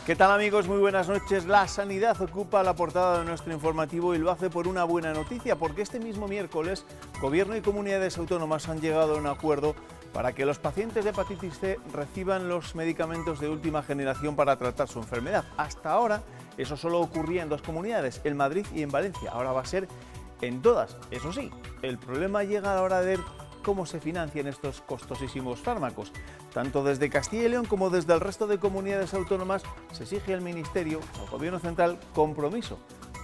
¿Qué tal, amigos? Muy buenas noches. La sanidad ocupa la portada de nuestro informativo y lo hace por una buena noticia, porque este mismo miércoles Gobierno y comunidades autónomas han llegado a un acuerdo para que los pacientes de hepatitis C reciban los medicamentos de última generación para tratar su enfermedad. Hasta ahora eso solo ocurría en dos comunidades, en Madrid y en Valencia. Ahora va a ser en todas. Eso sí, el problema llega a la hora de ver cómo se financian estos costosísimos fármacos. Tanto desde Castilla y León como desde el resto de comunidades autónomas se exige al Ministerio, al Gobierno central, compromiso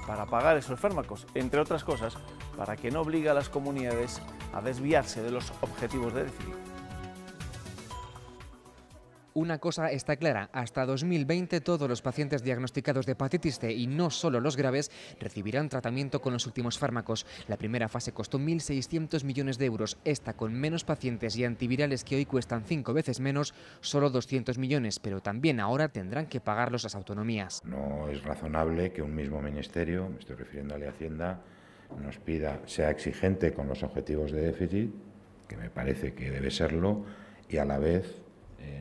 para pagar esos fármacos, entre otras cosas, para que no obligue a las comunidades a desviarse de los objetivos de déficit. Una cosa está clara, hasta 2020 todos los pacientes diagnosticados de hepatitis C, y no solo los graves, recibirán tratamiento con los últimos fármacos. La primera fase costó 1.600 millones de euros, esta con menos pacientes y antivirales que hoy cuestan 5 veces menos, solo 200 millones, pero también ahora tendrán que pagarlos las autonomías. No es razonable que un mismo ministerio, me estoy refiriendo a la Hacienda, nos pida, sea exigente con los objetivos de déficit, que me parece que debe serlo, y a la vez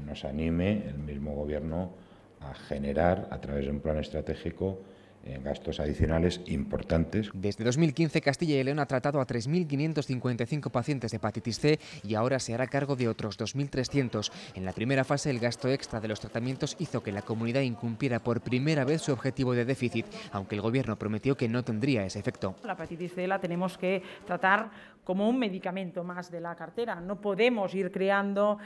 nos anime el mismo Gobierno a generar, a través de un plan estratégico, gastos adicionales importantes. Desde 2015 Castilla y León ha tratado a 3.555 pacientes de hepatitis C y ahora se hará cargo de otros 2.300. En la primera fase el gasto extra de los tratamientos hizo que la comunidad incumpliera por primera vez su objetivo de déficit, aunque el Gobierno prometió que no tendría ese efecto. La hepatitis C la tenemos que tratar como un medicamento más de la cartera. No podemos ir creando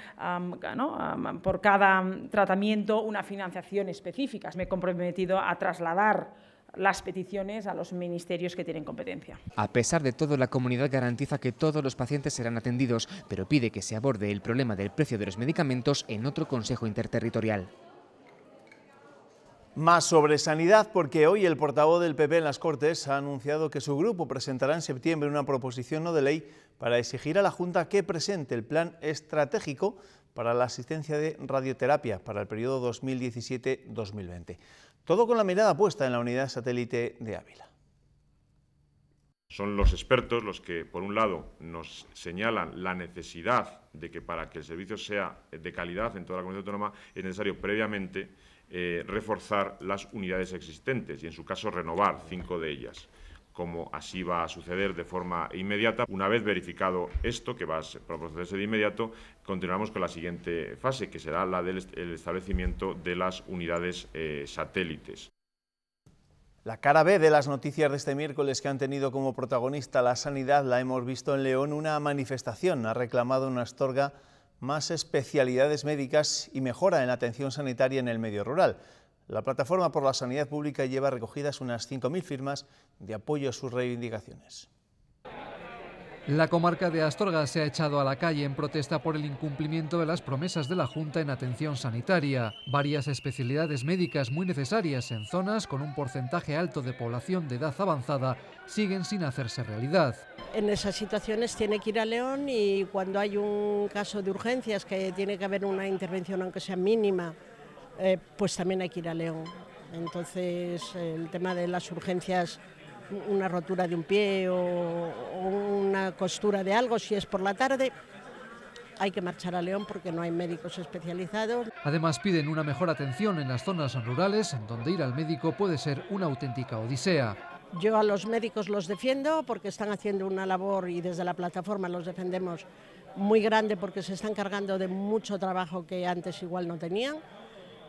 por cada tratamiento una financiación específica. Me he comprometido a trasladar las peticiones a los ministerios que tienen competencia. A pesar de todo, la comunidad garantiza que todos los pacientes serán atendidos, pero pide que se aborde el problema del precio de los medicamentos en otro consejo interterritorial. Más sobre sanidad, porque hoy el portavoz del PP en las Cortes ha anunciado que su grupo presentará en septiembre una proposición no de ley para exigir a la Junta que presente el plan estratégico para la asistencia de radioterapia para el periodo 2017-2020. Todo con la mirada puesta en la unidad satélite de Ávila. Son los expertos los que, por un lado, nos señalan la necesidad de que para que el servicio sea de calidad en toda la comunidad autónoma es necesario previamente reforzar las unidades existentes y, en su caso, renovar 5 de ellas, como así va a suceder de forma inmediata. Una vez verificado esto, que va a procederse de inmediato, continuamos con la siguiente fase, que será la del establecimiento de las unidades satélites. La cara B de las noticias de este miércoles, que han tenido como protagonista la sanidad, la hemos visto en León. Una manifestación ha reclamado en Astorga más especialidades médicas y mejora en la atención sanitaria en el medio rural. La Plataforma por la Sanidad Pública lleva recogidas unas 5.000 firmas de apoyo a sus reivindicaciones. La comarca de Astorga se ha echado a la calle en protesta por el incumplimiento de las promesas de la Junta en atención sanitaria. Varias especialidades médicas muy necesarias en zonas con un porcentaje alto de población de edad avanzada siguen sin hacerse realidad. En esas situaciones tiene que ir a León, y cuando hay un caso de urgencias que tiene que haber una intervención aunque sea mínima, pues también hay que ir a León. Entonces el tema de las urgencias, una rotura de un pie o una costura de algo, si es por la tarde, hay que marchar a León porque no hay médicos especializados. Además piden una mejor atención en las zonas rurales, en donde ir al médico puede ser una auténtica odisea. Yo a los médicos los defiendo porque están haciendo una labor, y desde la plataforma los defendemos, muy grande, porque se están cargando de mucho trabajo que antes igual no tenían.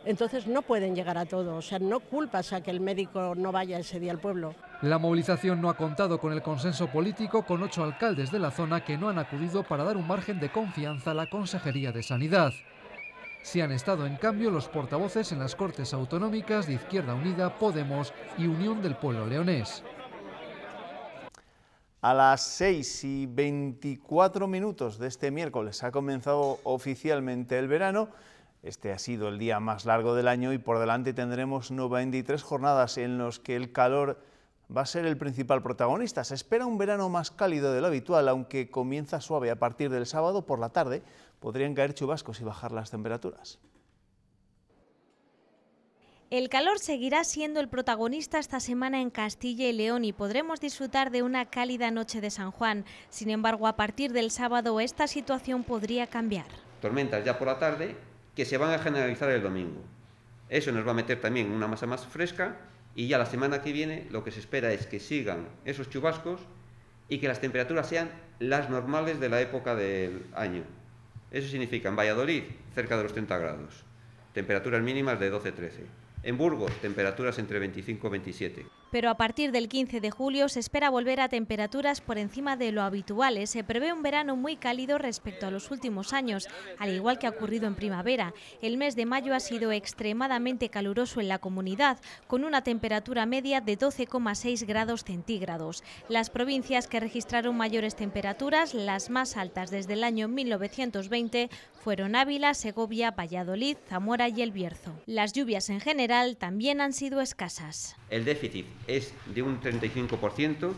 Entonces no pueden llegar a todo, o sea, no culpas a que el médico no vaya ese día al pueblo. La movilización no ha contado con el consenso político, con 8 alcaldes de la zona que no han acudido para dar un margen de confianza a la Consejería de Sanidad. Sí han estado, en cambio, los portavoces en las Cortes Autonómicas de Izquierda Unida, Podemos y Unión del Pueblo Leonés. A las 6:24 de este miércoles ha comenzado oficialmente el verano. Este ha sido el día más largo del año y por delante tendremos 93 jornadas en las que el calor va a ser el principal protagonista. Se espera un verano más cálido de lo habitual, aunque comienza suave. A partir del sábado por la tarde podrían caer chubascos y bajar las temperaturas. El calor seguirá siendo el protagonista esta semana en Castilla y León y podremos disfrutar de una cálida noche de San Juan. Sin embargo, a partir del sábado esta situación podría cambiar. Tormentas ya por la tarde, que se van a generalizar el domingo. Eso nos va a meter también una masa más fresca y ya la semana que viene lo que se espera es que sigan esos chubascos y que las temperaturas sean las normales de la época del año. Eso significa en Valladolid cerca de los 30 grados, temperaturas mínimas de 12-13. En Burgos, temperaturas entre 25 y 27. Pero a partir del 15 de julio se espera volver a temperaturas por encima de lo habitual. Se prevé un verano muy cálido respecto a los últimos años, al igual que ha ocurrido en primavera. El mes de mayo ha sido extremadamente caluroso en la comunidad, con una temperatura media de 12,6 grados centígrados. Las provincias que registraron mayores temperaturas, las más altas desde el año 1920, fueron Ávila, Segovia, Valladolid, Zamora y El Bierzo. Las lluvias en general también han sido escasas. El déficit es de un 35%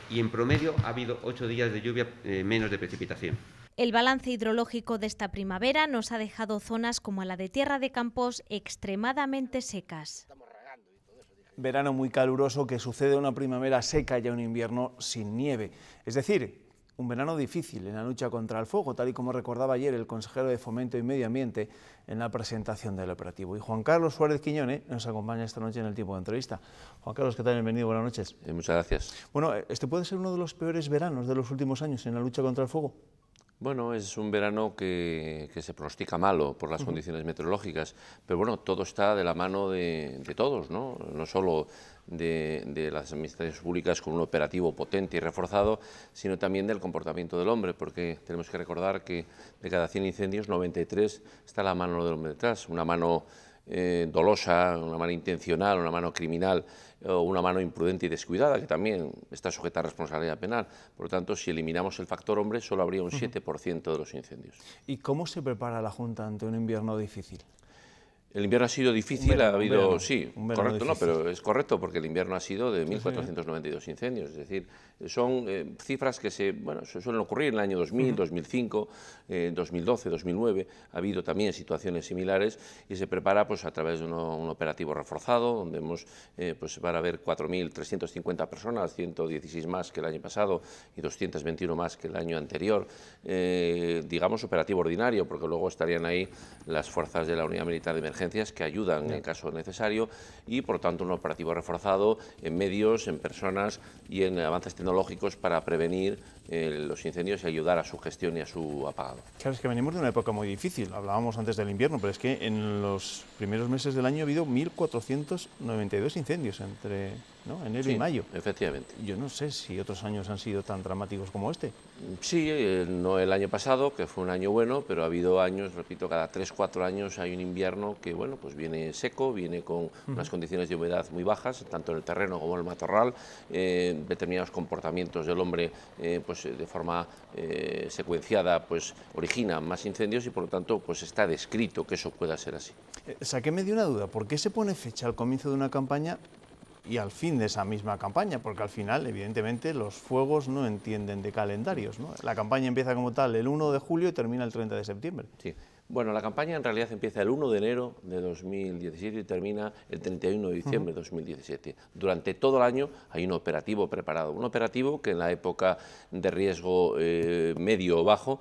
y en promedio ha habido 8 días de lluvia menos de precipitación. El balance hidrológico de esta primavera nos ha dejado zonas como la de Tierra de Campos extremadamente secas. Verano muy caluroso que sucede a una primavera seca y a un invierno sin nieve. Es decir, un verano difícil en la lucha contra el fuego, tal y como recordaba ayer el consejero de Fomento y Medio Ambiente en la presentación del operativo. Y Juan Carlos Suárez Quiñone nos acompaña esta noche en el tiempo de entrevista. Juan Carlos, ¿qué tal? Bienvenido, buenas noches. Muchas gracias. Bueno, ¿este puede ser uno de los peores veranos de los últimos años en la lucha contra el fuego? Bueno, es un verano que se pronostica malo por las condiciones meteorológicas, pero bueno, todo está de la mano de todos, ¿no? No solo de las administraciones públicas con un operativo potente y reforzado, sino también del comportamiento del hombre, porque tenemos que recordar que de cada 100 incendios, 93 está la mano del hombre detrás, una mano dolosa, una mano intencional, una mano criminal o una mano imprudente y descuidada, que también está sujeta a responsabilidad penal. Por lo tanto, si eliminamos el factor hombre, solo habría un 7% de los incendios. ¿Y cómo se prepara la Junta ante un invierno difícil? El invierno ha sido difícil, ha habido, sí, correcto, difícil. No, pero es correcto porque el invierno ha sido de 1.492 incendios, es decir, son cifras que se suelen ocurrir en el año 2000, 2005, 2012, 2009, ha habido también situaciones similares y se prepara pues a través de un operativo reforzado, donde pues van a haber 4.350 personas, 116 más que el año pasado y 221 más que el año anterior, digamos operativo ordinario, porque luego estarían ahí las fuerzas de la Unidad Militar de Emergencia que ayudan en caso necesario y, por tanto, un operativo reforzado en medios, en personas y en avances tecnológicos para prevenir los incendios y ayudar a su gestión y a su apagado. Claro, es que venimos de una época muy difícil, hablábamos antes del invierno, pero es que en los primeros meses del año ha habido 1.492 incendios entre enero y mayo. Efectivamente. Yo no sé si otros años han sido tan dramáticos como este. Sí, no el año pasado, que fue un año bueno, pero ha habido años, repito, cada 3-4 años hay un invierno que, bueno, pues viene seco, viene con unas condiciones de humedad muy bajas, tanto en el terreno como en el matorral, determinados comportamientos del hombre, pues de forma secuenciada, pues originan más incendios y, por lo tanto, pues está descrito que eso pueda ser así. Sáqueme de una duda, ¿por qué se pone fecha al comienzo de una campaña y al fin de esa misma campaña? Porque al final, evidentemente, los fuegos no entienden de calendarios, ¿no? La campaña empieza como tal el 1 de julio y termina el 30 de septiembre. Sí. Bueno, la campaña en realidad empieza el 1 de enero de 2017 y termina el 31 de diciembre de 2017. Durante todo el año hay un operativo preparado, un operativo que en la época de riesgo medio o bajo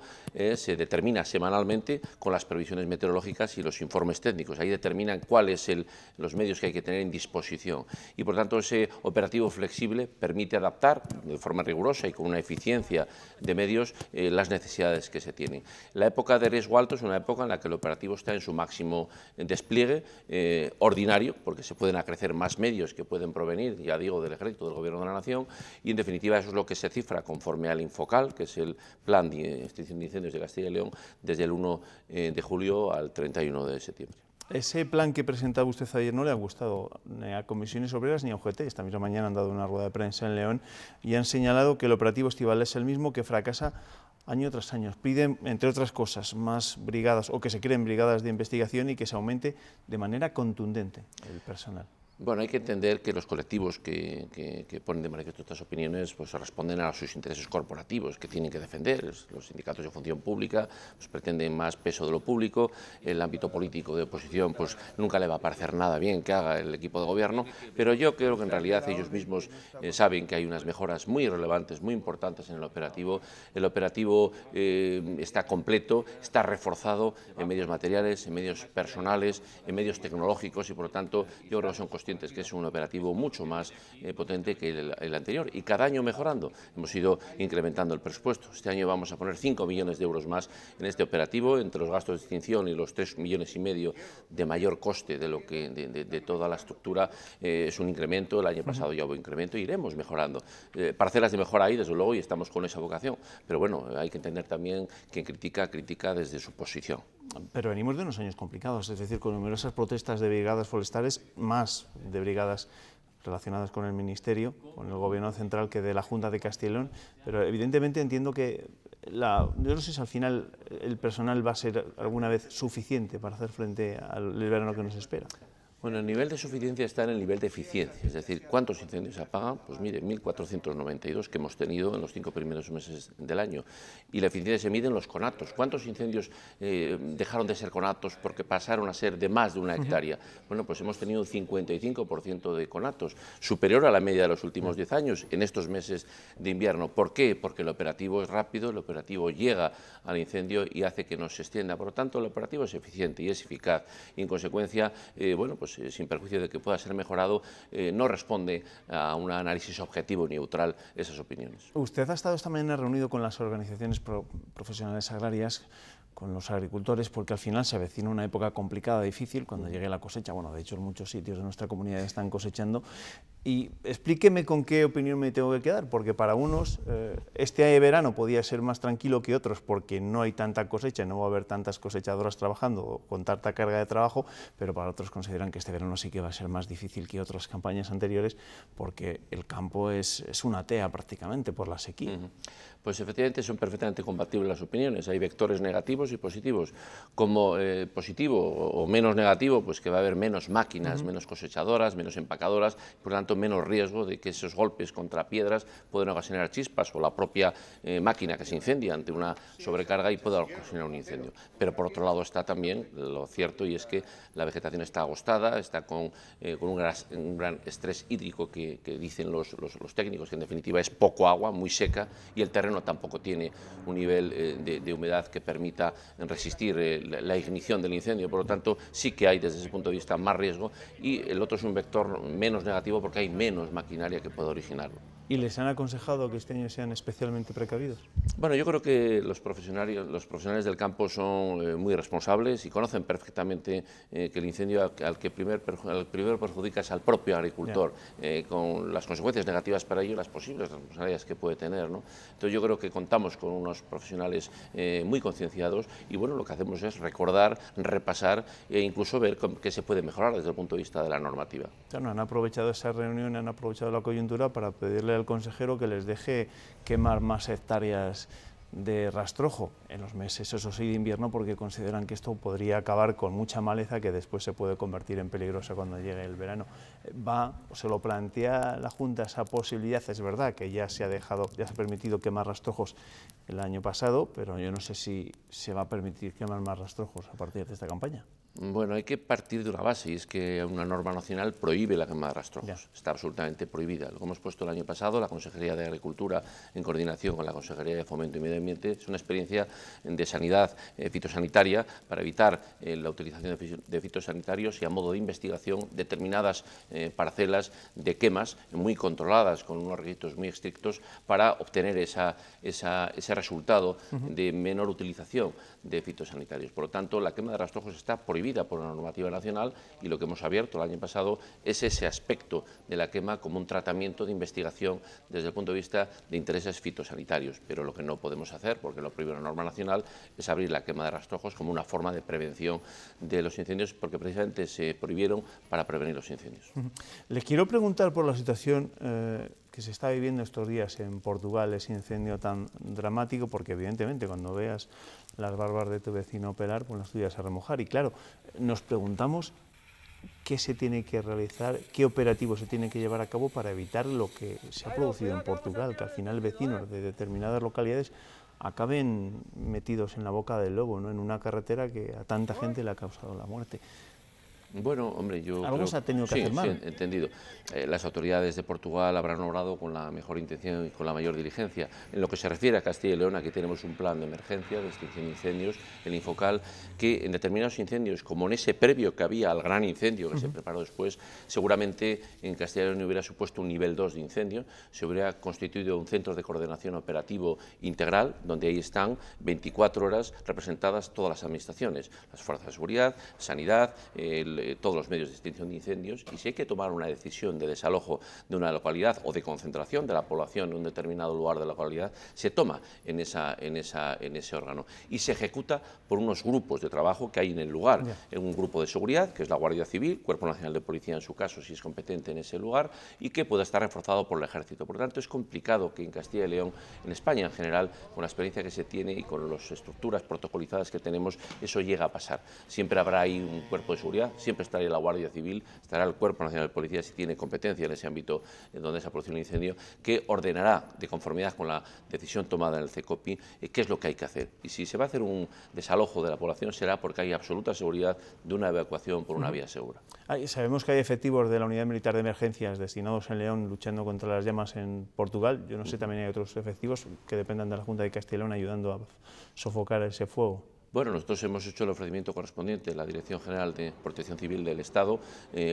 se determina semanalmente con las previsiones meteorológicas y los informes técnicos. Ahí determinan cuáles los medios que hay que tener en disposición y, por tanto, ese operativo flexible permite adaptar de forma rigurosa y con una eficiencia de medios las necesidades que se tienen. La época de riesgo alto es una época en la que el operativo está en su máximo despliegue ordinario, porque se pueden acrecer más medios que pueden provenir, ya digo, del Ejército, del Gobierno de la Nación, y en definitiva eso es lo que se cifra conforme al Infocal, que es el Plan de Extinción de Incendios de Castilla y León, desde el 1 de julio al 31 de septiembre. Ese plan que presentaba usted ayer no le ha gustado ni a Comisiones Obreras ni a UGT. Esta misma mañana han dado una rueda de prensa en León y han señalado que el operativo estival es el mismo, que fracasa año tras año. Piden, entre otras cosas, más brigadas o que se creen brigadas de investigación y que se aumente de manera contundente el personal. Bueno, hay que entender que los colectivos que ponen de manifiesto estas opiniones pues responden a sus intereses corporativos que tienen que defender. Los sindicatos de función pública pues pretenden más peso de lo público, el ámbito político de oposición pues nunca le va a parecer nada bien que haga el equipo de gobierno, pero yo creo que en realidad ellos mismos saben que hay unas mejoras muy relevantes, muy importantes en el operativo. El operativo está completo, está reforzado en medios materiales, en medios personales, en medios tecnológicos y por lo tanto yo creo que son conscientes que es un operativo mucho más potente que el anterior y cada año mejorando. Hemos ido incrementando el presupuesto. Este año vamos a poner 5 millones de euros más en este operativo, entre los gastos de extinción y los 3,5 millones de mayor coste de toda la estructura. Es un incremento, el año pasado ya hubo incremento, iremos mejorando. Parcelas de mejora hay, desde luego, y estamos con esa vocación, pero bueno, hay que entender también quien critica desde su posición. Pero venimos de unos años complicados, es decir, con numerosas protestas de brigadas forestales, más de brigadas relacionadas con el Ministerio, con el Gobierno central que de la Junta de Castilla y León, pero evidentemente entiendo que yo no sé si al final el personal va a ser alguna vez suficiente para hacer frente al verano que nos espera. Bueno, el nivel de suficiencia está en el nivel de eficiencia, es decir, ¿cuántos incendios se apagan? Pues mire, 1.492 que hemos tenido en los 5 primeros meses del año. Y la eficiencia se mide en los conatos. ¿Cuántos incendios dejaron de ser conatos porque pasaron a ser de más de una hectárea? Bueno, pues hemos tenido un 55% de conatos, superior a la media de los últimos 10 años en estos meses de invierno. ¿Por qué? Porque el operativo es rápido, el operativo llega al incendio y hace que no se extienda. Por lo tanto, el operativo es eficiente y es eficaz. Y en consecuencia, bueno, pues sin perjuicio de que pueda ser mejorado, no responde a un análisis objetivo y neutral esas opiniones. Usted ha estado esta mañana reunido con las organizaciones profesionales agrarias, con los agricultores, porque al final se avecina una época complicada, difícil, cuando llegue la cosecha. Bueno, de hecho, en muchos sitios de nuestra comunidad están cosechando. Y explíqueme con qué opinión me tengo que quedar, porque para unos este verano podía ser más tranquilo que otros, porque no hay tanta cosecha, no va a haber tantas cosechadoras trabajando con tanta carga de trabajo, pero para otros consideran que este verano sí que va a ser más difícil que otras campañas anteriores, porque el campo es una tea prácticamente por la sequía. Pues efectivamente son perfectamente compatibles las opiniones. Hay vectores negativos y positivos. Como positivo o menos negativo, pues que va a haber menos máquinas, menos cosechadoras, menos empacadoras, por lo tanto menos riesgo de que esos golpes contra piedras puedan ocasionar chispas o la propia máquina que se incendia ante una sobrecarga y pueda ocasionar un incendio. Pero por otro lado está también lo cierto y es que la vegetación está agostada, está con un gran estrés hídrico que dicen los técnicos, que en definitiva es poco agua, muy seca, y el terreno tampoco tiene un nivel de humedad que permita resistir la ignición del incendio. Por lo tanto, sí que hay desde ese punto de vista más riesgo y el otro es un vector menos negativo porque hay menos maquinaria que pueda originarlo. ¿Y les han aconsejado que este año sean especialmente precavidos? Bueno, yo creo que los profesionales del campo son muy responsables y conocen perfectamente que el incendio al que primero perjudica es al propio agricultor, con las consecuencias negativas para ello y las posibles responsabilidades que puede tener, ¿no? Entonces yo creo que contamos con unos profesionales muy concienciados y bueno, lo que hacemos es recordar, repasar e incluso ver qué se puede mejorar desde el punto de vista de la normativa. Claro, han aprovechado esa reunión, han aprovechado la coyuntura para pedirle al consejero que les deje quemar más hectáreas de rastrojo en los meses, eso sí, de invierno, porque consideran que esto podría acabar con mucha maleza que después se puede convertir en peligrosa cuando llegue el verano. Se lo plantea la Junta esa posibilidad, es verdad que ya se ha permitido quemar rastrojos el año pasado, pero yo no sé si se va a permitir quemar más rastrojos a partir de esta campaña. Bueno, hay que partir de una base, y es que una norma nacional prohíbe la quema de rastrojos, está absolutamente prohibida. Lo que hemos puesto el año pasado, la Consejería de Agricultura, en coordinación con la Consejería de Fomento y Medio Ambiente, es una experiencia de sanidad fitosanitaria para evitar la utilización de fitosanitarios y a modo de investigación determinadas parcelas de quemas muy controladas, con unos requisitos muy estrictos para obtener ese resultado de menor utilización de fitosanitarios. Por lo tanto, la quema de rastrojos está prohibida por una normativa nacional y lo que hemos abierto el año pasado es ese aspecto de la quema como un tratamiento de investigación desde el punto de vista de intereses fitosanitarios, pero lo que no podemos hacer, porque lo prohíbe una norma nacional, es abrir la quema de rastrojos como una forma de prevención de los incendios, porque precisamente se prohibieron para prevenir los incendios. Le quiero preguntar por la situación que se está viviendo estos días en Portugal, ese incendio tan dramático, porque evidentemente cuando veas las barbas de tu vecino pelar, pues las tuyas a remojar. Y claro, nos preguntamos ¿qué se tiene que realizar, qué operativos se tienen que llevar a cabo para evitar lo que se ha producido en Portugal, que al final vecinos de determinadas localidades acaben metidos en la boca del lobo, ¿no?, en una carretera que a tanta gente le ha causado la muerte? Bueno, hombre, yo algo se ha tenido que hacer mal. Sí, entendido. Las autoridades de Portugal habrán obrado con la mejor intención y con la mayor diligencia. En lo que se refiere a Castilla y León, aquí tenemos un plan de emergencia de extinción de incendios, el Infocal, que en determinados incendios, como en ese previo que había al gran incendio que se preparó después, seguramente en Castilla y León hubiera supuesto un nivel 2 de incendio, se hubiera constituido un centro de coordinación operativo integral, donde ahí están 24 horas representadas todas las administraciones, las fuerzas de seguridad, sanidad, todos los medios de extinción de incendios, y si hay que tomar una decisión de desalojo de una localidad o de concentración de la población en un determinado lugar de la localidad, se toma en ese órgano y se ejecuta por unos grupos de trabajo que hay en el lugar, en un grupo de seguridad, que es la Guardia Civil, Cuerpo Nacional de Policía en su caso, si es competente en ese lugar, y que pueda estar reforzado por el Ejército. Por lo tanto, es complicado que en Castilla y León, en España en general, con la experiencia que se tiene y con las estructuras protocolizadas que tenemos, eso llega a pasar. Siempre habrá ahí un cuerpo de seguridad, siempre estará la Guardia Civil, estará el Cuerpo Nacional de Policía, si tiene competencia en ese ámbito donde se ha producido un incendio, que ordenará, de conformidad con la decisión tomada en el CECOPI, qué es lo que hay que hacer. Y si se va a hacer un desalojo de la población, será porque hay absoluta seguridad de una evacuación por una vía segura. Sabemos que hay efectivos de la Unidad Militar de Emergencias destinados en León luchando contra las llamas en Portugal. Yo no sé, también hay otros efectivos que dependan de la Junta de Castilla y León ayudando a sofocar ese fuego. Bueno, nosotros hemos hecho el ofrecimiento correspondiente a la Dirección General de Protección Civil del Estado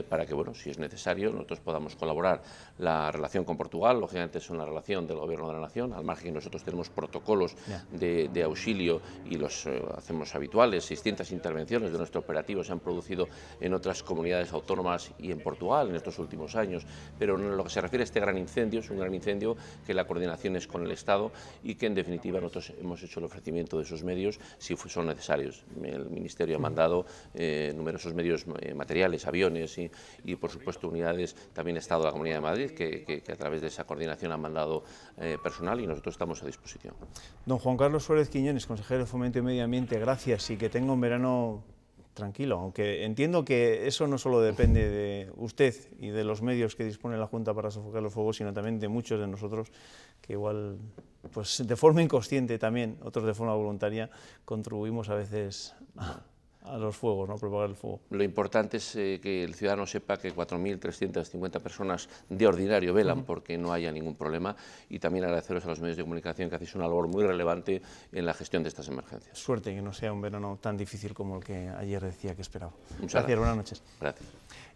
para que, bueno, si es necesario, nosotros podamos colaborar. La relación con Portugal, lógicamente, es una relación del Gobierno de la Nación, al margen que nosotros tenemos protocolos de auxilio y los hacemos habituales. 600 intervenciones de nuestro operativo se han producido en otras comunidades autónomas y en Portugal en estos últimos años, pero en lo que se refiere a este gran incendio, es un gran incendio que la coordinación es con el Estado y que, en definitiva, nosotros hemos hecho el ofrecimiento de esos medios si son necesarios. El Ministerio ha mandado numerosos medios materiales, aviones y, por supuesto, unidades, también Estado de la Comunidad de Madrid, que a través de esa coordinación han mandado personal y nosotros estamos a disposición. Don Juan Carlos Suárez Quiñones, consejero de Fomento y Medio Ambiente, gracias y que tenga un verano tranquilo, aunque entiendo que eso no solo depende de usted y de los medios que dispone la Junta para sofocar los fuegos, sino también de muchos de nosotros que igual, pues de forma inconsciente también, otros de forma voluntaria, contribuimos a veces a los fuegos, ¿no?, propagar el fuego. Lo importante es que el ciudadano sepa que 4.350 personas de ordinario velan porque no haya ningún problema, y también agradeceros a los medios de comunicación que hacéis una labor muy relevante en la gestión de estas emergencias. Suerte que no sea un verano tan difícil como el que ayer decía que esperaba. Muchas gracias, buenas noches. Gracias.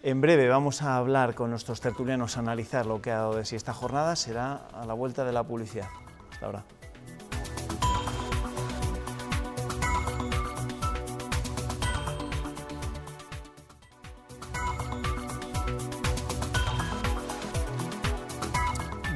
En breve vamos a hablar con nuestros tertulianos, a analizar lo que ha dado de sí esta jornada. Será a la vuelta de la publicidad. Hasta ahora.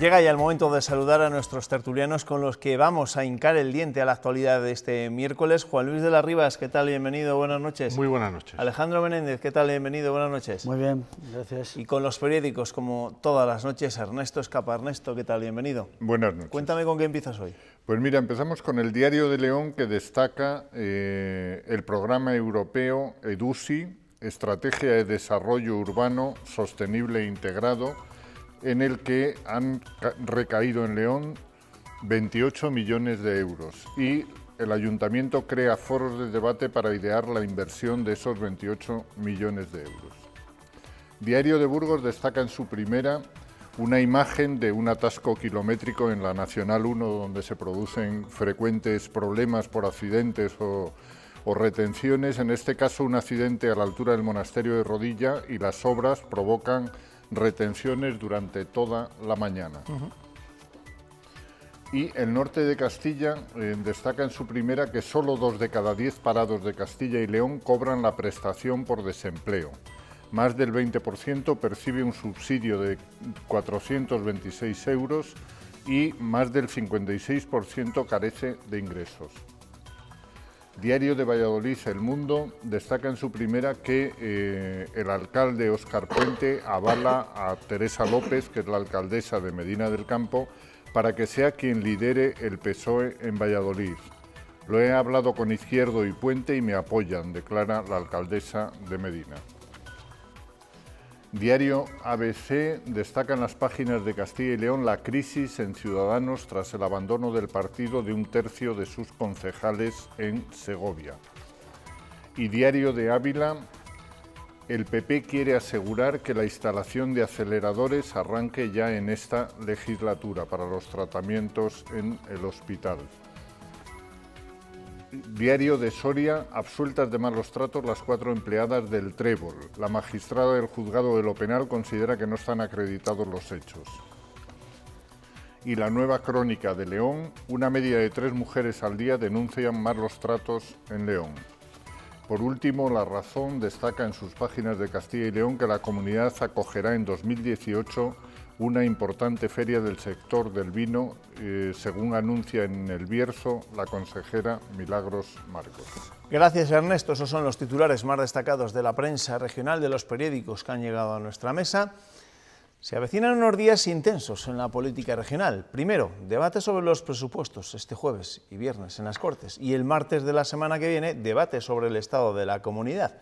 Llega ya el momento de saludar a nuestros tertulianos con los que vamos a hincar el diente a la actualidad de este miércoles. Juan Luis de las Rivas, ¿qué tal? Bienvenido, buenas noches. Muy buenas noches. Alejandro Menéndez, ¿qué tal? Bienvenido, buenas noches. Muy bien, gracias. Y con los periódicos, como todas las noches, Ernesto Escapa. Ernesto, ¿qué tal? Bienvenido. Buenas noches. Cuéntame con qué empiezas hoy. Pues mira, empezamos con el Diario de León, que destaca el programa europeo EDUSI, Estrategia de Desarrollo Urbano Sostenible e Integrado, en el que han recaído en León 28 millones de euros y el Ayuntamiento crea foros de debate para idear la inversión de esos 28 millones de euros. Diario de Burgos destaca en su primera una imagen de un atasco kilométrico en la Nacional 1, donde se producen frecuentes problemas por accidentes o retenciones, en este caso un accidente a la altura del monasterio de Rodilla, y las obras provocan retenciones durante toda la mañana. Y el Norte de Castilla destaca en su primera que solo 2 de cada 10 parados de Castilla y León cobran la prestación por desempleo. Más del 20% percibe un subsidio de 426 euros y más del 56% carece de ingresos. Diario de Valladolid, El Mundo, destaca en su primera que el alcalde Óscar Puente avala a Teresa López, que es la alcaldesa de Medina del Campo, para que sea quien lidere el PSOE en Valladolid. Lo he hablado con Izquierdo y Puente y me apoyan, declara la alcaldesa de Medina. Diario ABC destaca en las páginas de Castilla y León la crisis en Ciudadanos tras el abandono del partido de un tercio de sus concejales en Segovia. Y Diario de Ávila, el PP quiere asegurar que la instalación de aceleradores arranque ya en esta legislatura para los tratamientos en el hospital. Diario de Soria, absueltas de malos tratos las 4 empleadas del Trébol. La magistrada del juzgado de lo penal considera que no están acreditados los hechos. Y La Nueva Crónica de León, una media de 3 mujeres al día denuncian malos tratos en León. Por último, La Razón destaca en sus páginas de Castilla y León que la comunidad acogerá en 2018 una importante feria del sector del vino, según anuncia en El Bierzo la consejera Milagros Marcos. Gracias, Ernesto. Esos son los titulares más destacados de la prensa regional, de los periódicos que han llegado a nuestra mesa. Se avecinan unos días intensos en la política regional. Primero, debate sobre los presupuestos este jueves y viernes en las Cortes. Y el martes de la semana que viene, debate sobre el estado de la comunidad.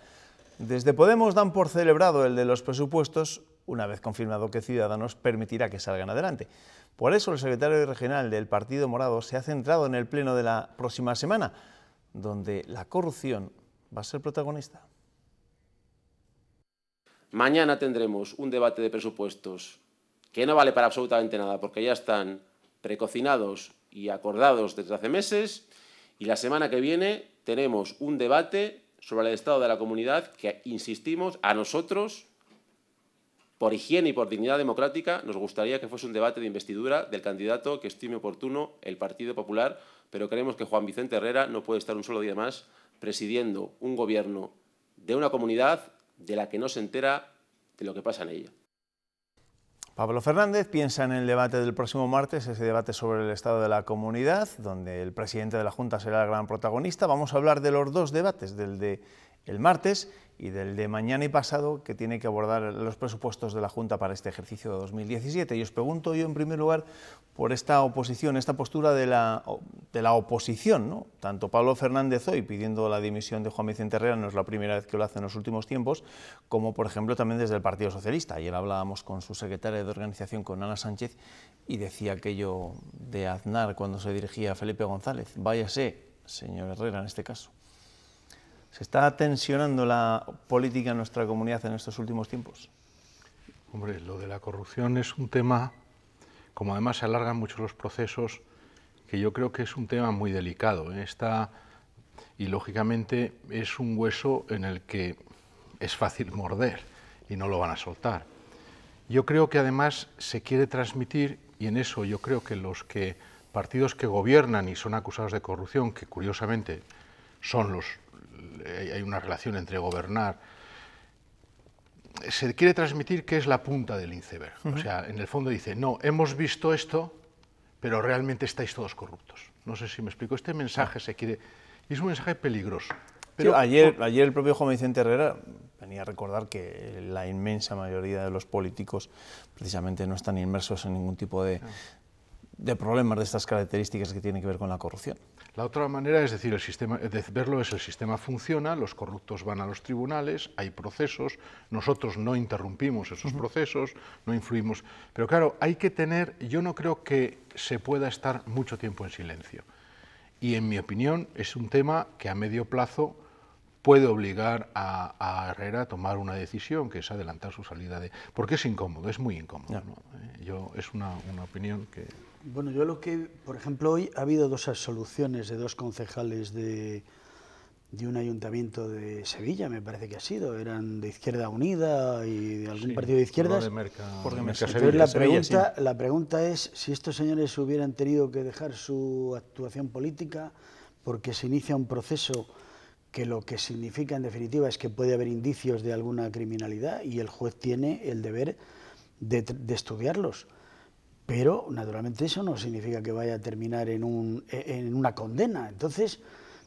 Desde Podemos dan por celebrado el de los presupuestos, una vez confirmado que Ciudadanos permitirá que salgan adelante. Por eso el secretario regional del Partido Morado se ha centrado en el pleno de la próxima semana, donde la corrupción va a ser protagonista. Mañana tendremos un debate de presupuestos que no vale para absolutamente nada porque ya están precocinados y acordados desde hace meses, y la semana que viene tenemos un debate sobre el estado de la comunidad que, insistimos, a nosotros, por higiene y por dignidad democrática, nos gustaría que fuese un debate de investidura del candidato que estime oportuno el Partido Popular, pero creemos que Juan Vicente Herrera no puede estar un solo día más presidiendo un gobierno de una comunidad de la que no se entera de lo que pasa en ella. Pablo Fernández piensa en el debate del próximo martes, ese debate sobre el estado de la comunidad, donde el presidente de la Junta será el gran protagonista. Vamos a hablar de los dos debates, del de el martes y del de mañana y pasado, que tiene que abordar los presupuestos de la Junta para este ejercicio de 2017. Y os pregunto yo, en primer lugar, por esta oposición, esta postura de la oposición, ¿no? Tanto Pablo Fernández hoy pidiendo la dimisión de Juan Vicente Herrera, no es la primera vez que lo hace en los últimos tiempos, como por ejemplo también desde el Partido Socialista. Ayer hablábamos con su secretaria de organización, con Ana Sánchez, y decía aquello de Aznar cuando se dirigía a Felipe González: váyase, señor Herrera, en este caso. ¿Se está tensionando la política en nuestra comunidad en estos últimos tiempos? Hombre, lo de la corrupción es un tema, como además se alargan mucho los procesos, que yo creo que es un tema muy delicado. Y lógicamente es un hueso en el que es fácil morder y no lo van a soltar. Yo creo que además se quiere transmitir, y en eso yo creo que los partidos que gobiernan y son acusados de corrupción, que curiosamente son hay una relación entre gobernar, se quiere transmitir que es la punta del iceberg. O sea, en el fondo dice, no, hemos visto esto, pero realmente estáis todos corruptos. No sé si me explico. Este mensaje se quiere, y es un mensaje peligroso. Pero, sí, ayer el propio Juan Vicente Herrera venía a recordar que la inmensa mayoría de los políticos precisamente no están inmersos en ningún tipo de problemas de estas características que tienen que ver con la corrupción. La otra manera es decir, de verlo es: el sistema funciona, los corruptos van a los tribunales, hay procesos, nosotros no interrumpimos esos procesos, no influimos. Pero claro, hay que tener, yo no creo que se pueda estar mucho tiempo en silencio. Y en mi opinión es un tema que a medio plazo puede obligar a Herrera a tomar una decisión, que es adelantar su salida porque es incómodo, es muy incómodo, ¿no? Es una opinión que... Bueno, yo lo que, por ejemplo, hoy ha habido dos absoluciones de dos concejales de un ayuntamiento de Sevilla, me parece que ha sido, eran de Izquierda Unida y de algún partido de izquierdas. Entonces la pregunta es si estos señores hubieran tenido que dejar su actuación política porque se inicia un proceso que lo que significa en definitiva es que puede haber indicios de alguna criminalidad y el juez tiene el deber de estudiarlos. Pero, naturalmente, eso no significa que vaya a terminar en una condena. Entonces,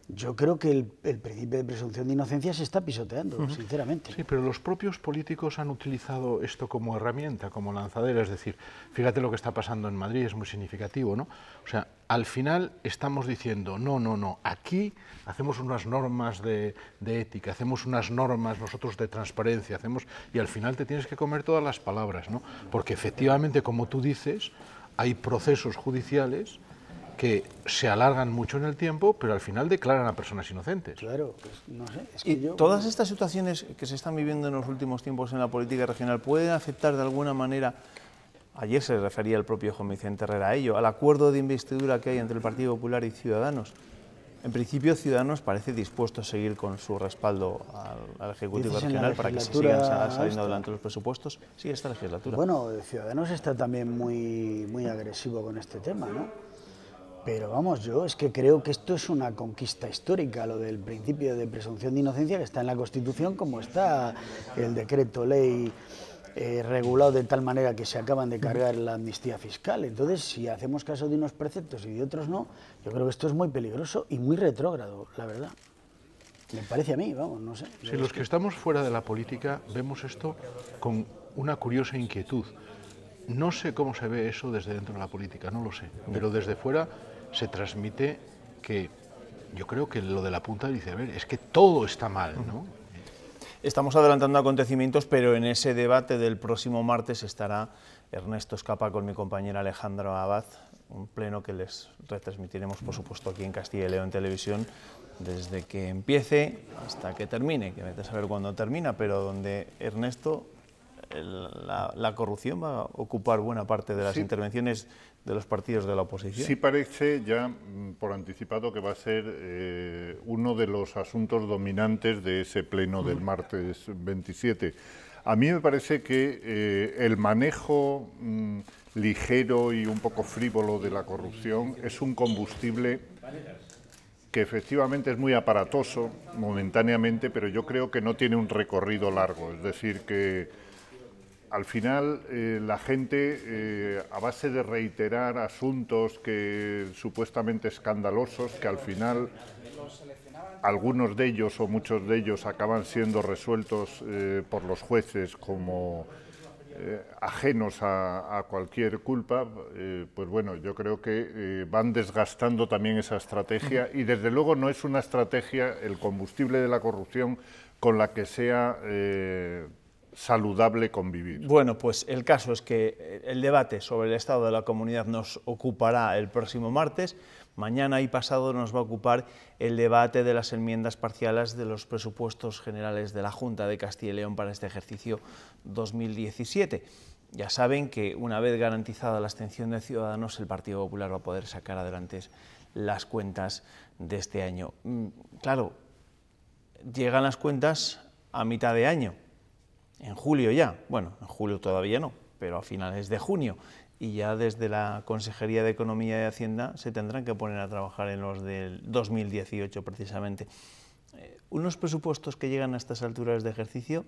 yo creo que el principio de presunción de inocencia se está pisoteando, sinceramente. Sí, pero los propios políticos han utilizado esto como herramienta, como lanzadera. Es decir, fíjate lo que está pasando en Madrid, es muy significativo, ¿no? O sea, al final estamos diciendo, no, aquí hacemos unas normas de ética, hacemos unas normas nosotros de transparencia, y al final te tienes que comer todas las palabras, ¿no? Porque efectivamente, como tú dices, hay procesos judiciales que se alargan mucho en el tiempo, pero al final declaran a personas inocentes. Claro, pues, no sé. Es que y todas estas situaciones que se están viviendo en los últimos tiempos en la política regional pueden afectar de alguna manera, ayer se refería el propio Juan Vicente Herrera a ello, al acuerdo de investidura que hay entre el Partido Popular y Ciudadanos. En principio, Ciudadanos parece dispuesto a seguir con su respaldo al Ejecutivo regional para que se sigan saliendo adelante los presupuestos. Sí, esta legislatura. Bueno, Ciudadanos está también muy agresivo con este tema, ¿no? Pero vamos, yo es que creo que esto es una conquista histórica, lo del principio de presunción de inocencia que está en la Constitución, como está el decreto ley regulado de tal manera que se acaban de cargar la amnistía fiscal. Entonces, si hacemos caso de unos preceptos y de otros no, yo creo que esto es muy peligroso y muy retrógrado, la verdad. Me parece a mí, vamos, no sé. Sí, los que estamos fuera de la política vemos esto con una curiosa inquietud. No sé cómo se ve eso desde dentro de la política, no lo sé, pero desde fuera se transmite que yo creo que lo de la punta del iceberg es que todo está mal, ¿no? Estamos adelantando acontecimientos, pero en ese debate del próximo martes estará Ernesto Escapa con mi compañera Alejandra Abad, un pleno que les retransmitiremos, por supuesto, aquí en Castilla y León Televisión, desde que empiece hasta que termine, que vete a saber cuándo termina, pero donde Ernesto, la corrupción va a ocupar buena parte de las intervenciones de los partidos de la oposición. Sí parece ya por anticipado que va a ser uno de los asuntos dominantes de ese pleno del martes 27. A mí me parece que el manejo ligero y un poco frívolo de la corrupción es un combustible que efectivamente es muy aparatoso momentáneamente, pero yo creo que no tiene un recorrido largo, es decir, que al final la gente, a base de reiterar asuntos que supuestamente escandalosos, que al final algunos de ellos o muchos de ellos acaban siendo resueltos por los jueces como ajenos a cualquier culpa, pues bueno, yo creo que van desgastando también esa estrategia y desde luego no es una estrategia, el combustible de la corrupción, con la que sea saludable convivir. Bueno, pues el caso es que el debate sobre el estado de la comunidad nos ocupará el próximo martes. Mañana y pasado nos va a ocupar el debate de las enmiendas parciales de los presupuestos generales de la Junta de Castilla y León para este ejercicio 2017. Ya saben que una vez garantizada la abstención de Ciudadanos, el Partido Popular va a poder sacar adelante las cuentas de este año. Claro, llegan las cuentas a mitad de año. En julio ya, bueno, en julio todavía no, pero a finales de junio, y ya desde la Consejería de Economía y Hacienda se tendrán que poner a trabajar en los del 2018 precisamente. Unos presupuestos que llegan a estas alturas de ejercicio,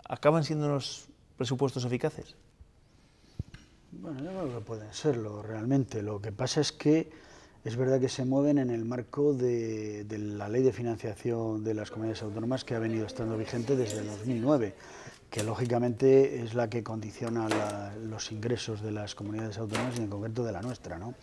¿acaban siendo unos presupuestos eficaces? Bueno, yo creo que pueden serlo realmente. Lo que pasa es que es verdad que se mueven en el marco de la Ley de Financiación de las Comunidades Autónomas, que ha venido estando vigente desde el 2009, que lógicamente es la que condiciona los ingresos de las comunidades autónomas y en concreto de la nuestra, ¿no?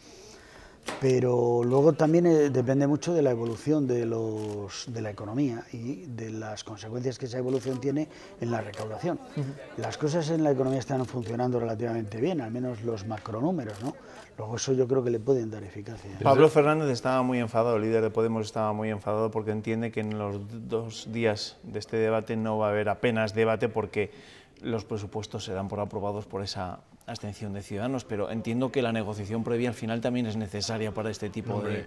Pero luego también depende mucho de la evolución de la economía y de las consecuencias que esa evolución tiene en la recaudación. Las cosas en la economía están funcionando relativamente bien, al menos los macronúmeros, ¿no? Luego eso yo creo que le pueden dar eficacia. Pablo Fernández estaba muy enfadado, el líder de Podemos estaba muy enfadado porque entiende que en los 2 días de este debate no va a haber apenas debate porque los presupuestos se dan por aprobados por esa abstención de Ciudadanos, pero entiendo que la negociación previa al final también es necesaria para este tipo de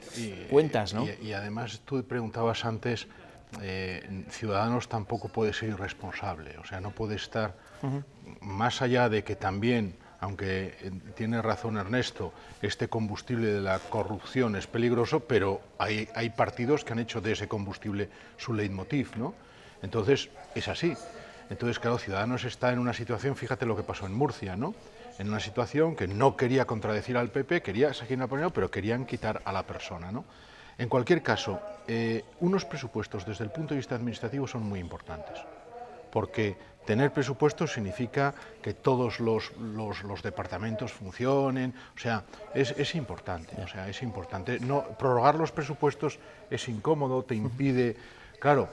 cuentas, ¿no? Y además tú preguntabas antes, Ciudadanos tampoco puede ser irresponsable, o sea, no puede estar más allá de que también, aunque tiene razón Ernesto, este combustible de la corrupción es peligroso, pero hay partidos que han hecho de ese combustible su leitmotiv, ¿no? Entonces, es así. Entonces, claro, Ciudadanos está en una situación, fíjate lo que pasó en Murcia, ¿no? En una situación que no quería contradecir al PP, quería seguir apoyando, pero querían quitar a la persona, ¿no? En cualquier caso, unos presupuestos desde el punto de vista administrativo son muy importantes, porque tener presupuestos significa que todos los departamentos funcionen, o sea, es importante, No, prorrogar los presupuestos es incómodo, te impide, claro,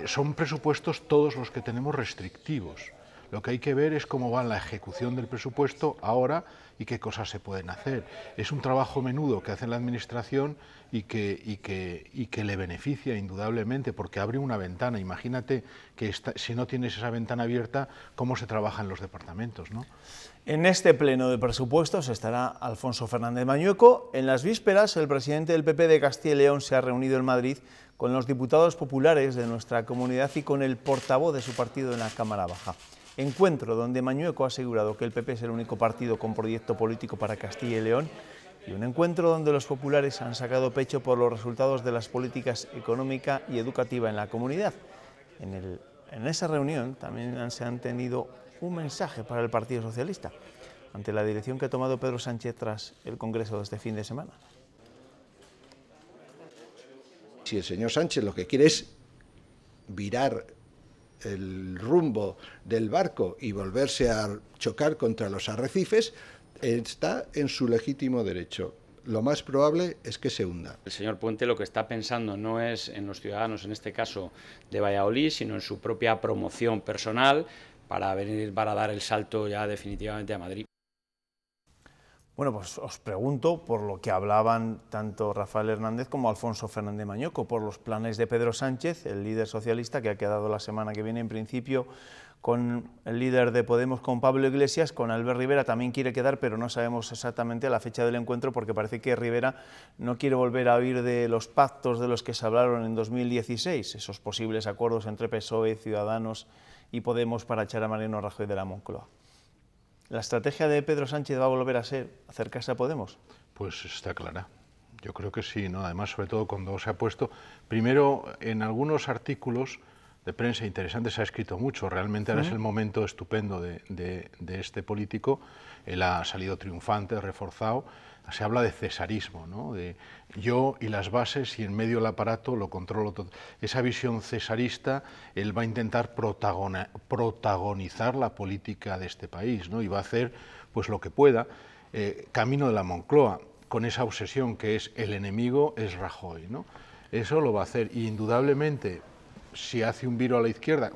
son presupuestos todos los que tenemos restrictivos. Lo que hay que ver es cómo va la ejecución del presupuesto ahora y qué cosas se pueden hacer. Es un trabajo menudo que hace la Administración y que le beneficia indudablemente, porque abre una ventana. Imagínate que si no tienes esa ventana abierta, ¿cómo se trabaja en los departamentos, ¿no? En este pleno de presupuestos estará Alfonso Fernández Mañueco. En las vísperas, el presidente del PP de Castilla y León se ha reunido en Madrid con los diputados populares de nuestra comunidad y con el portavoz de su partido en la Cámara Baja. Encuentro donde Mañueco ha asegurado que el PP es el único partido con proyecto político para Castilla y León, y un encuentro donde los populares han sacado pecho por los resultados de las políticas económica y educativa en la comunidad. En esa reunión también se han tenido un mensaje para el Partido Socialista, ante la dirección que ha tomado Pedro Sánchez tras el Congreso de este fin de semana. Si el señor Sánchez lo que quiere es virar el rumbo del barco y volverse a chocar contra los arrecifes, está en su legítimo derecho. Lo más probable es que se hunda. El señor Puente lo que está pensando no es en los ciudadanos, en este caso de Valladolid, sino en su propia promoción personal para dar el salto ya definitivamente a Madrid. Bueno, pues os pregunto por lo que hablaban tanto Rafael Hernández como Alfonso Fernández Mañueco, por los planes de Pedro Sánchez, el líder socialista, que ha quedado la semana que viene en principio con el líder de Podemos, con Pablo Iglesias, con Albert Rivera también quiere quedar, pero no sabemos exactamente la fecha del encuentro, porque parece que Rivera no quiere volver a oír de los pactos de los que se hablaron en 2016, esos posibles acuerdos entre PSOE, Ciudadanos y Podemos para echar a Mariano Rajoy de la Moncloa. ¿La estrategia de Pedro Sánchez va a volver a ser acercarse a Podemos? Pues está clara. Yo creo que sí, ¿no? Además, sobre todo cuando se ha puesto, primero en algunos artículos de prensa interesantes se ha escrito mucho, realmente ahora es el momento estupendo de este político, él ha salido triunfante, reforzado, se habla de cesarismo, ¿no? De yo y las bases y en medio el aparato lo controlo todo. Esa visión cesarista, él va a intentar protagonizar la política de este país, ¿no? Y va a hacer pues lo que pueda, camino de la Moncloa, con esa obsesión que es el enemigo es Rajoy, ¿no? Eso lo va a hacer y indudablemente si hace un giro a la izquierda,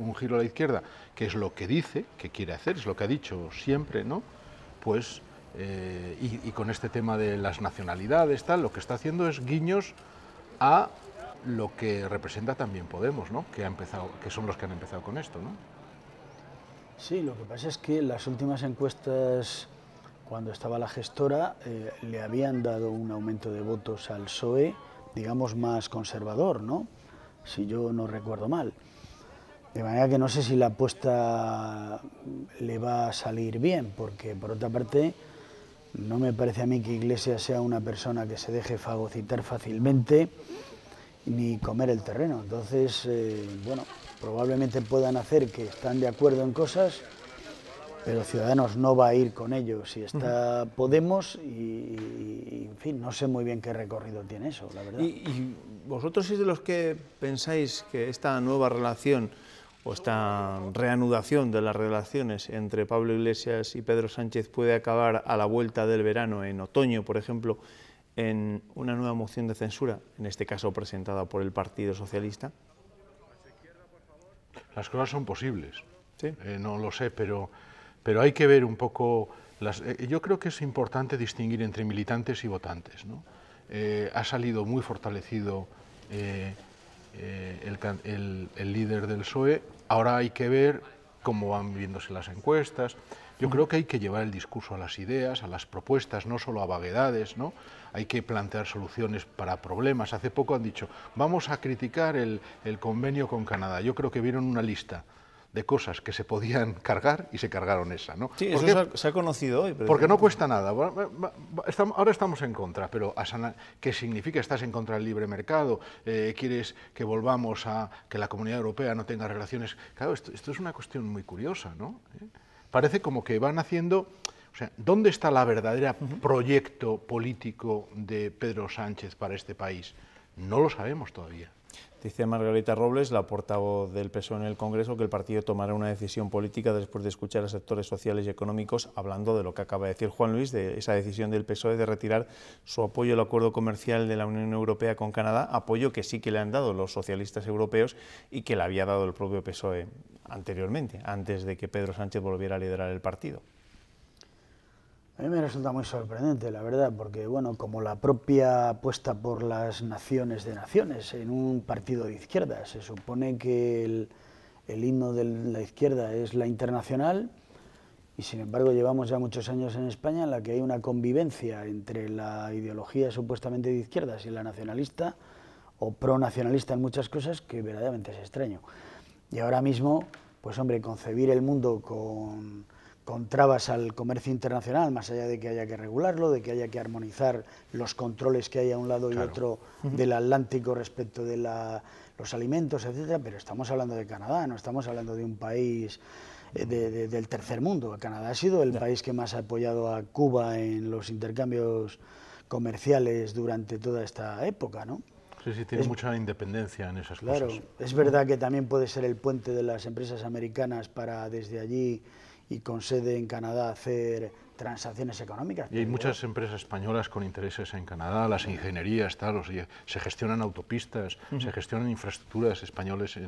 que es lo que dice que quiere hacer, es lo que ha dicho siempre, ¿no? Pues y con este tema de las nacionalidades, tal, lo que está haciendo es guiños a lo que representa también Podemos, ¿no? Que son los que han empezado con esto, ¿no? Sí, lo que pasa es que las últimas encuestas, cuando estaba la gestora, le habían dado un aumento de votos al PSOE, digamos, más conservador, ¿no? Si yo no recuerdo mal. De manera que no sé si la apuesta le va a salir bien, porque por otra parte no me parece a mí que Iglesias sea una persona que se deje fagocitar fácilmente ni comer el terreno. Entonces, bueno, probablemente puedan hacer que están de acuerdo en cosas, pero Ciudadanos no va a ir con ellos. Y está Podemos y en fin, no sé muy bien qué recorrido tiene eso, la verdad. ¿Y vosotros sois de los que pensáis que esta nueva relación o esta reanudación de las relaciones entre Pablo Iglesias y Pedro Sánchez puede acabar a la vuelta del verano, en otoño, por ejemplo, en una nueva moción de censura, en este caso presentada por el Partido Socialista? Las cosas son posibles. ¿Sí? No lo sé, pero hay que ver un poco... yo creo que es importante distinguir entre militantes y votantes, ¿no? Ha salido muy fortalecido el líder del PSOE, ahora hay que ver cómo van viéndose las encuestas. Yo creo que hay que llevar el discurso a las ideas, a las propuestas, no solo a vaguedades, ¿no? Hay que plantear soluciones para problemas. Hace poco han dicho, vamos a criticar el convenio con Canadá. Yo creo que vieron una lista de cosas que se podían cargar y se cargaron esa, ¿no? Sí, eso se ha conocido hoy. Porque no cuesta nada. Ahora estamos en contra, pero ¿qué significa? ¿Estás en contra del libre mercado? ¿Quieres que volvamos a que la Comunidad Europea no tenga relaciones? Claro, esto es una cuestión muy curiosa, ¿no? Parece como que van haciendo... O sea, ¿dónde está la verdadera proyecto político de Pedro Sánchez para este país? No lo sabemos todavía. Dice Margarita Robles, la portavoz del PSOE en el Congreso, que el partido tomará una decisión política después de escuchar a sectores sociales y económicos, hablando de lo que acaba de decir Juan Luis, de esa decisión del PSOE de retirar su apoyo al acuerdo comercial de la Unión Europea con Canadá, apoyo que sí que le han dado los socialistas europeos y que le había dado el propio PSOE anteriormente, antes de que Pedro Sánchez volviera a liderar el partido. A mí me resulta muy sorprendente, la verdad, porque, bueno, como la propia apuesta por las naciones de naciones en un partido de izquierda, se supone que el himno de la izquierda es la internacional y, sin embargo, llevamos ya muchos años en España en la que hay una convivencia entre la ideología supuestamente de izquierdas y la nacionalista o pronacionalista en muchas cosas que verdaderamente es extraño. Y ahora mismo, pues hombre, concebir el mundo con trabas al comercio internacional, más allá de que haya que regularlo, de que haya que armonizar los controles que hay a un lado y otro del Atlántico respecto de los alimentos, etcétera, pero estamos hablando de Canadá, no estamos hablando de un país del tercer mundo. Canadá ha sido el país que más ha apoyado a Cuba en los intercambios comerciales durante toda esta época, ¿no? Sí, sí, tiene mucha independencia en esas cosas. Claro, es verdad que también puede ser el puente de las empresas americanas para desde allí y con sede en Canadá hacer transacciones económicas. Y hay muchas empresas españolas con intereses en Canadá, las ingenierías, tal, se gestionan autopistas, se gestionan infraestructuras españoles,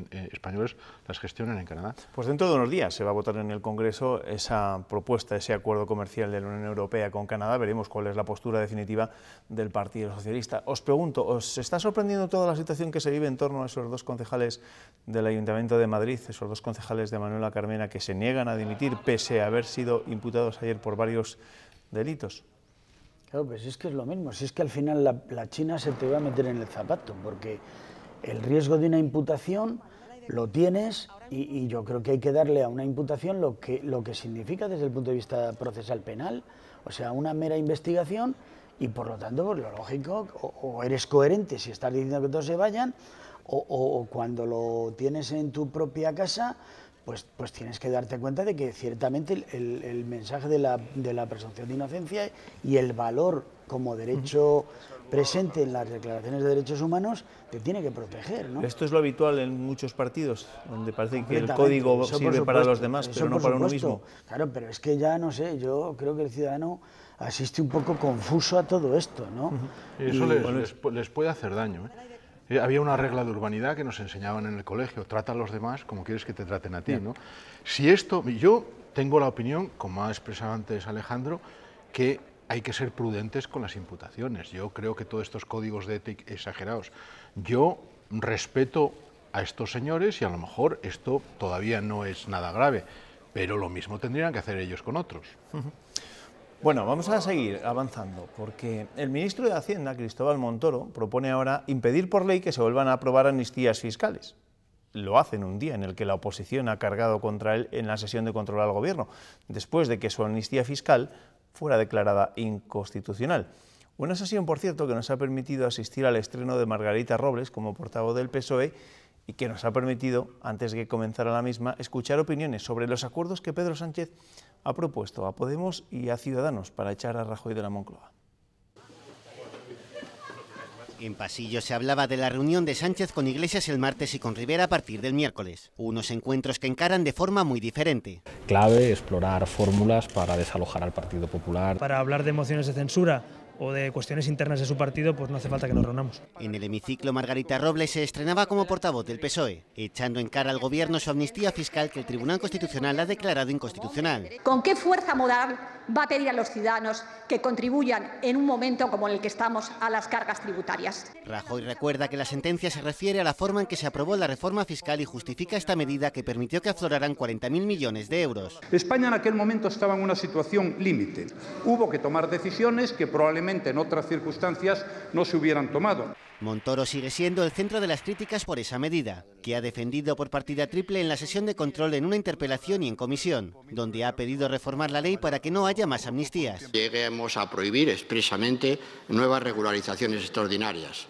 las gestionan en Canadá. Pues dentro de unos días se va a votar en el Congreso esa propuesta, ese acuerdo comercial de la Unión Europea con Canadá. Veremos cuál es la postura definitiva del Partido Socialista. Os pregunto, ¿os está sorprendiendo toda la situación que se vive en torno a esos dos concejales del Ayuntamiento de Madrid, esos dos concejales de Manuela Carmena que se niegan a dimitir pese a haber sido imputados ayer por varios delitos? Claro, pues es que es lo mismo, si es que al final la China se te va a meter en el zapato, porque el riesgo de una imputación lo tienes y yo creo que hay que darle a una imputación lo que significa desde el punto de vista procesal penal, o sea, una mera investigación y por lo tanto, pues lo lógico, o eres coherente si estás diciendo que todos se vayan, o cuando lo tienes en tu propia casa, pues tienes que darte cuenta de que ciertamente el mensaje de la presunción de inocencia y el valor como derecho presente en las declaraciones de derechos humanos te tiene que proteger, ¿no? Esto es lo habitual en muchos partidos, donde parece que el código sirve para los demás, pero no para uno mismo. Claro, pero es que ya, no sé, yo creo que el ciudadano asiste un poco confuso a todo esto, ¿no? Y eso les puede hacer daño, ¿eh? Había una regla de urbanidad que nos enseñaban en el colegio, trata a los demás como quieres que te traten a ti, ¿no? Si esto, yo tengo la opinión, como ha expresado antes Alejandro, que hay que ser prudentes con las imputaciones. Yo creo que todos estos códigos de ética exagerados. Yo respeto a estos señores y a lo mejor esto todavía no es nada grave, pero lo mismo tendrían que hacer ellos con otros. Bueno, vamos a seguir avanzando, porque el ministro de Hacienda, Cristóbal Montoro, propone ahora impedir por ley que se vuelvan a aprobar amnistías fiscales. Lo hace en un día en el que la oposición ha cargado contra él en la sesión de control al Gobierno, después de que su amnistía fiscal fuera declarada inconstitucional. Una sesión, por cierto, que nos ha permitido asistir al estreno de Margarita Robles como portavoz del PSOE y que nos ha permitido, antes de que comenzara la misma, escuchar opiniones sobre los acuerdos que Pedro Sánchez ha propuesto a Podemos y a Ciudadanos para echar a Rajoy de la Moncloa. En Pasillo se hablaba de la reunión de Sánchez con Iglesias el martes y con Rivera a partir del miércoles. Unos encuentros que encaran de forma muy diferente. Clave explorar fórmulas para desalojar al Partido Popular. Para hablar de mociones de censura o de cuestiones internas de su partido, pues no hace falta que nos reunamos. En el hemiciclo, Margarita Robles se estrenaba como portavoz del PSOE, echando en cara al Gobierno su amnistía fiscal que el Tribunal Constitucional ha declarado inconstitucional. ¿Con qué fuerza moral va a pedir a los ciudadanos que contribuyan en un momento como en el que estamos a las cargas tributarias? Rajoy recuerda que la sentencia se refiere a la forma en que se aprobó la reforma fiscal y justifica esta medida que permitió que afloraran 40.000 millones de euros. España en aquel momento estaba en una situación límite. Hubo que tomar decisiones que probablemente en otras circunstancias no se hubieran tomado. Montoro sigue siendo el centro de las críticas por esa medida, que ha defendido por partida triple en la sesión de control en una interpelación y en comisión, donde ha pedido reformar la ley para que no haya más amnistías. Lleguemos a prohibir expresamente nuevas regularizaciones extraordinarias.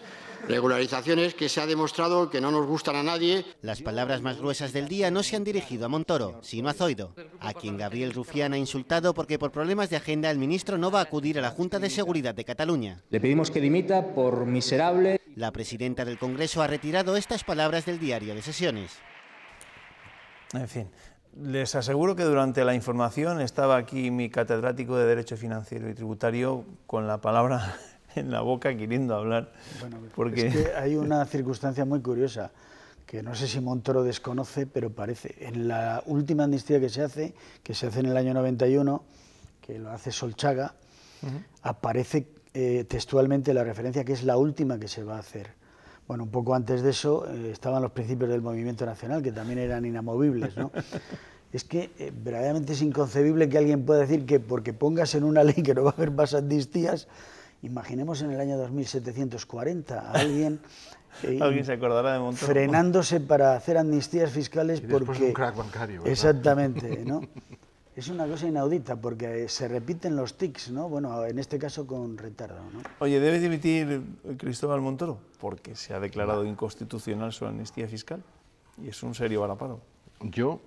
Regularizaciones que se ha demostrado que no nos gustan a nadie. Las palabras más gruesas del día no se han dirigido a Montoro, sino a Zoido, a quien Gabriel Rufián ha insultado porque por problemas de agenda el ministro no va a acudir a la Junta de Seguridad de Cataluña. Le pedimos que dimita por miserable. La presidenta del Congreso ha retirado estas palabras del diario de sesiones. En fin, les aseguro que durante la información estaba aquí mi catedrático de Derecho Financiero y Tributario con la palabra en la boca queriendo hablar. Bueno, porque... es que hay una circunstancia muy curiosa que no sé si Montoro desconoce, pero parece. En la última amnistía que se hace en el año 91, que lo hace Solchaga, aparece textualmente la referencia que es la última que se va a hacer. Bueno, un poco antes de eso estaban los principios del movimiento nacional, que también eran inamovibles, ¿no? Es que verdaderamente es inconcebible que alguien pueda decir que porque pongas en una ley que no va a haber más amnistías, imaginemos en el año 2740 a alguien... Alguien se acordará de Montoro. Frenándose para hacer amnistías fiscales y porque... un crack bancario, ¿verdad? Exactamente, ¿no? Es una cosa inaudita porque se repiten los tics, ¿no? Bueno, en este caso con retardo, ¿no? Oye, ¿debe dimitir Cristóbal Montoro? Porque se ha declarado inconstitucional su amnistía fiscal y es un serio varapalo. Yo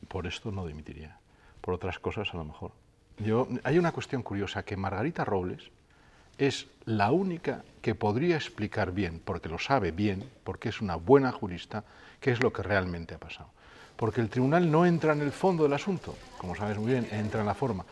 por esto no dimitiría, por otras cosas a lo mejor. Hay una cuestión curiosa, que Margarita Robles es la única que podría explicar bien, porque lo sabe bien, porque es una buena jurista, qué es lo que realmente ha pasado. Porque el tribunal no entra en el fondo del asunto, como sabes muy bien, entra en la forma.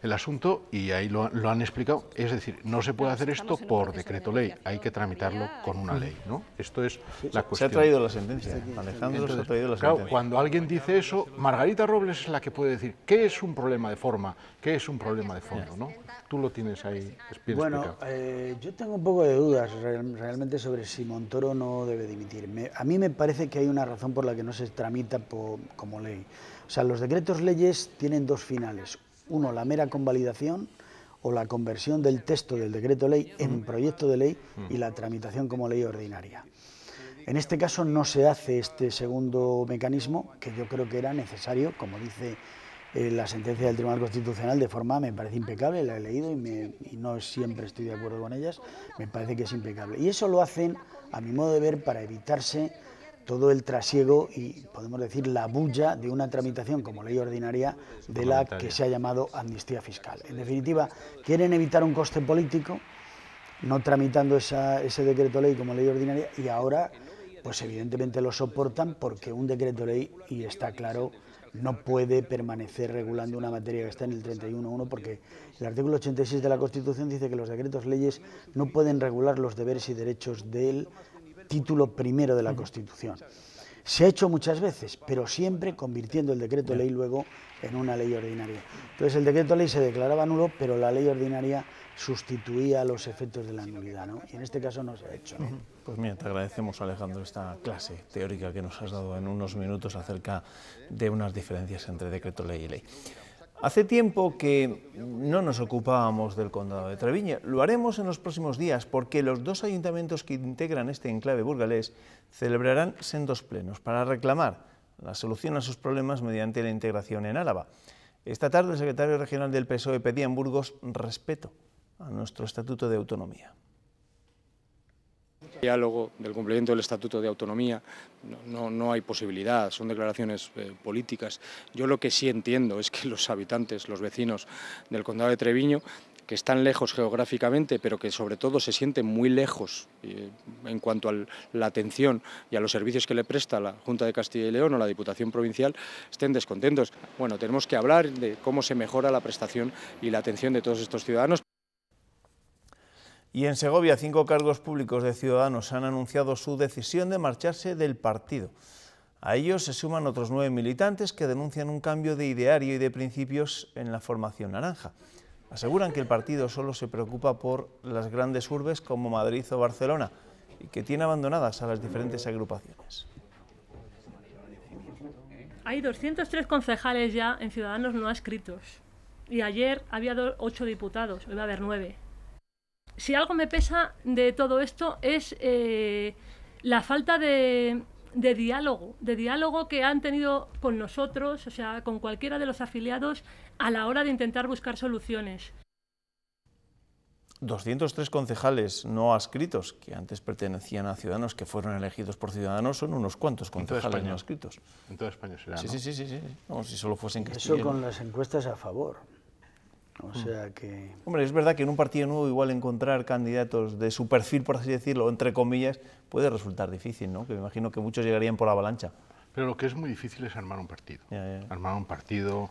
El asunto, y ahí lo han explicado, es decir, no se puede hacer esto por decreto ley, hay que tramitarlo con una ley, ¿no? Esto es la cuestión. Se ha traído la sentencia, Alejandro. Entonces, se ha traído la claro, sentencia. cuando alguien dice eso, Margarita Robles es la que puede decir qué es un problema de forma, qué es un problema de fondo, ¿no? Tú lo tienes ahí bien explicado. Yo tengo un poco de dudas realmente sobre si Montoro no debe dimitir. A mí me parece que hay una razón por la que no se tramita como ley. O sea, los decretos leyes tienen dos finales. Uno, la mera convalidación o la conversión del texto del decreto ley en proyecto de ley y la tramitación como ley ordinaria. En este caso no se hace este segundo mecanismo, que yo creo que era necesario, como dice la sentencia del Tribunal Constitucional, de forma, me parece impecable, la he leído y no siempre estoy de acuerdo con ellas, me parece que es impecable. Y eso lo hacen, a mi modo de ver, para evitarse todo el trasiego y, podemos decir, la bulla de una tramitación como ley ordinaria de la que se ha llamado amnistía fiscal. En definitiva, quieren evitar un coste político, no tramitando ese decreto ley como ley ordinaria, y ahora, pues evidentemente lo soportan porque un decreto ley, y está claro, no puede permanecer regulando una materia que está en el 31.1, porque el artículo 86 de la Constitución dice que los decretos leyes no pueden regular los deberes y derechos del título primero de la Constitución. Se ha hecho muchas veces, pero siempre convirtiendo el decreto ley luego en una ley ordinaria. Entonces el decreto ley se declaraba nulo, pero la ley ordinaria sustituía los efectos de la nulidad, ¿no? Y en este caso no se ha hecho, ¿no? Pues mira, te agradecemos, Alejandro, esta clase teórica que nos has dado en unos minutos acerca de unas diferencias entre decreto ley y ley. Hace tiempo que no nos ocupábamos del Condado de Treviño. Lo haremos en los próximos días porque los dos ayuntamientos que integran este enclave burgalés celebrarán sendos plenos para reclamar la solución a sus problemas mediante la integración en Álava. Esta tarde el secretario regional del PSOE pedía en Burgos respeto a nuestro Estatuto de Autonomía. Diálogo del cumplimiento del Estatuto de Autonomía, no hay posibilidad, son declaraciones políticas. Yo lo que sí entiendo es que los habitantes, los vecinos del Condado de Treviño, que están lejos geográficamente, pero que sobre todo se sienten muy lejos en cuanto a la atención y a los servicios que le presta la Junta de Castilla y León o la Diputación Provincial, estén descontentos. Bueno, tenemos que hablar de cómo se mejora la prestación y la atención de todos estos ciudadanos. Y en Segovia, 5 cargos públicos de Ciudadanos han anunciado su decisión de marcharse del partido. A ellos se suman otros 9 militantes que denuncian un cambio de ideario y de principios en la formación naranja. Aseguran que el partido solo se preocupa por las grandes urbes como Madrid o Barcelona y que tiene abandonadas a las diferentes agrupaciones. Hay 203 concejales ya en Ciudadanos no adscritos y ayer había 8 diputados, hoy va a haber 9. Si algo me pesa de todo esto es la falta de diálogo que han tenido con nosotros, o sea, con cualquiera de los afiliados a la hora de intentar buscar soluciones. 203 concejales no adscritos, que antes pertenecían a Ciudadanos, que fueron elegidos por Ciudadanos, son unos cuantos concejales no adscritos. En toda España será, sí, ¿no? Sí. Vamos, si solo fuesen Eso castellanos. con las encuestas a favor. O sea que... Hombre, es verdad que en un partido nuevo igual encontrar candidatos de su perfil, por así decirlo, entre comillas, puede resultar difícil, ¿no? Que me imagino que muchos llegarían por avalancha. Pero lo que es muy difícil es armar un partido. Ya. Armar un partido,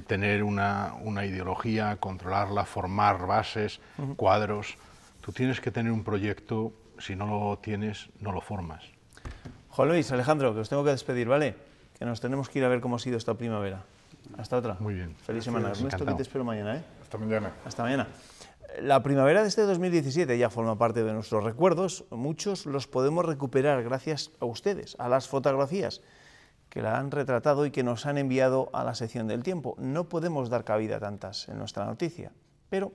tener una ideología, controlarla, formar bases, cuadros. Tú tienes que tener un proyecto, si no lo tienes, no lo formas. Juan Luis, Alejandro, que os tengo que despedir, ¿vale? Que nos tenemos que ir a ver cómo ha sido esta primavera. Hasta otra. Muy bien. Feliz semana. Encantado. Ernesto, que te espero mañana, ¿eh? Hasta mañana. Hasta mañana. La primavera de este 2017 ya forma parte de nuestros recuerdos. Muchos los podemos recuperar gracias a ustedes, a las fotografías que la han retratado y que nos han enviado a la sección del tiempo. No podemos dar cabida a tantas en nuestra noticia, pero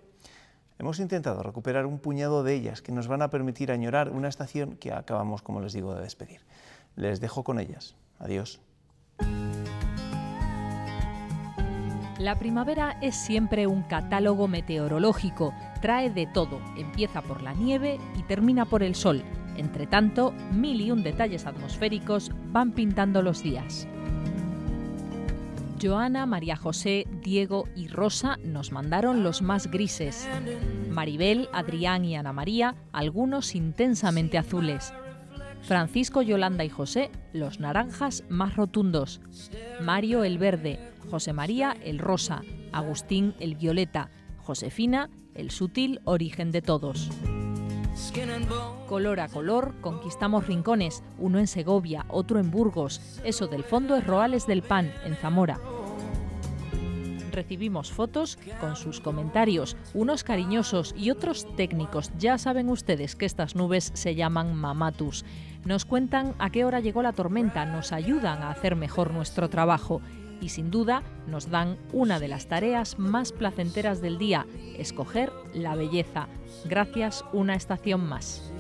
hemos intentado recuperar un puñado de ellas que nos van a permitir añorar una estación que acabamos, como les digo, de despedir. Les dejo con ellas. Adiós. La primavera es siempre un catálogo meteorológico, trae de todo, empieza por la nieve y termina por el sol. Entre tanto, 1001 detalles atmosféricos van pintando los días. Joana, María José, Diego y Rosa nos mandaron los más grises. Maribel, Adrián y Ana María, algunos intensamente azules. Francisco, Yolanda y José, los naranjas más rotundos. Mario, el verde. José María, el rosa. Agustín, el violeta. Josefina, el sutil origen de todos. Color a color conquistamos rincones, uno en Segovia, otro en Burgos. Eso del fondo es Roales del Pan, en Zamora. Recibimos fotos con sus comentarios, unos cariñosos y otros técnicos. Ya saben ustedes que estas nubes se llaman mamatus. Nos cuentan a qué hora llegó la tormenta, nos ayudan a hacer mejor nuestro trabajo y sin duda nos dan una de las tareas más placenteras del día, escoger la belleza. Gracias, una estación más.